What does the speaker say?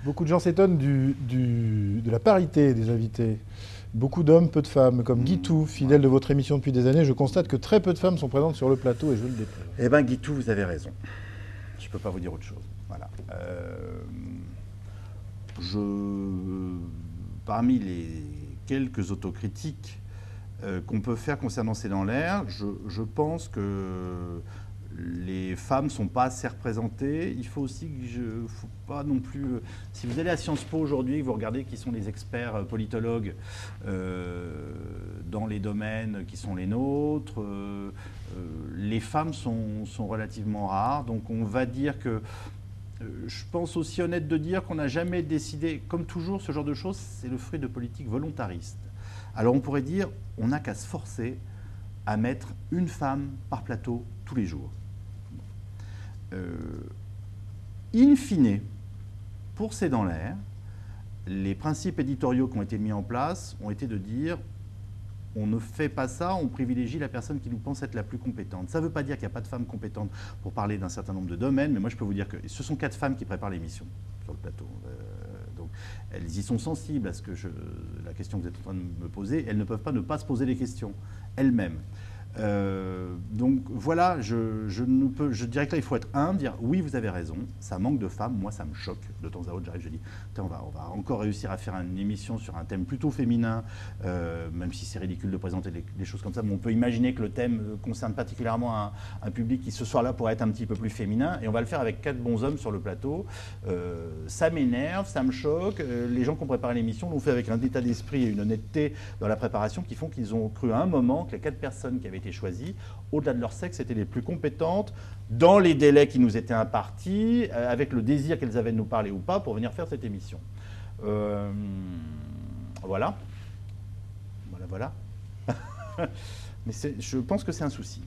Beaucoup de gens s'étonnent de la parité des invités. Beaucoup d'hommes, peu de femmes. Comme Guitou, fidèle de votre émission depuis des années, je constate que très peu de femmes sont présentes sur le plateau et je le déplore. Eh bien, Guitou, vous avez raison. Je ne peux pas vous dire autre chose. Voilà. Parmi les quelques autocritiques qu'on peut faire concernant C'est dans l'air, je pense que les femmes ne sont pas assez représentées. Il faut aussi que faut pas non plus. Si vous allez à Sciences Po aujourd'hui, vous regardez qui sont les experts politologues dans les domaines qui sont les nôtres, les femmes sont relativement rares. Donc on va dire que je pense aussi honnête de dire qu'on n'a jamais décidé, comme toujours, ce genre de choses, c'est le fruit de politiques volontaristes. Alors on pourrait dire, on n'a qu'à se forcer à mettre une femme par plateau tous les jours. In fine, pour C'est dans l'air, les principes éditoriaux qui ont été mis en place ont été de dire on ne fait pas ça, on privilégie la personne qui nous pense être la plus compétente. Ça ne veut pas dire qu'il n'y a pas de femmes compétentes pour parler d'un certain nombre de domaines, mais moi je peux vous dire que ce sont 4 femmes qui préparent l'émission sur le plateau. Donc elles y sont sensibles à ce que la question que vous êtes en train de me poser, elles ne peuvent pas ne pas se poser les questions elles-mêmes. Donc voilà, je dirais que là il faut être humble, dire oui vous avez raison, ça manque de femmes, moi ça me choque, de temps à autre j'arrive, je dis on va encore réussir à faire une émission sur un thème plutôt féminin, même si c'est ridicule de présenter des choses comme ça, mais on peut imaginer que le thème concerne particulièrement un public qui ce soir-là pourrait être un petit peu plus féminin, et on va le faire avec 4 bons hommes sur le plateau. Ça m'énerve, ça me choque, les gens qui ont préparé l'émission l'ont fait avec un état d'esprit et une honnêteté dans la préparation qui font qu'ils ont cru à un moment que les 4 personnes qui avaient été choisies, au-delà de leur sexe, étaient les plus compétentes, dans les délais qui nous étaient impartis, avec le désir qu'elles avaient de nous parler ou pas, pour venir faire cette émission. Voilà. Voilà. Mais je pense que c'est un souci.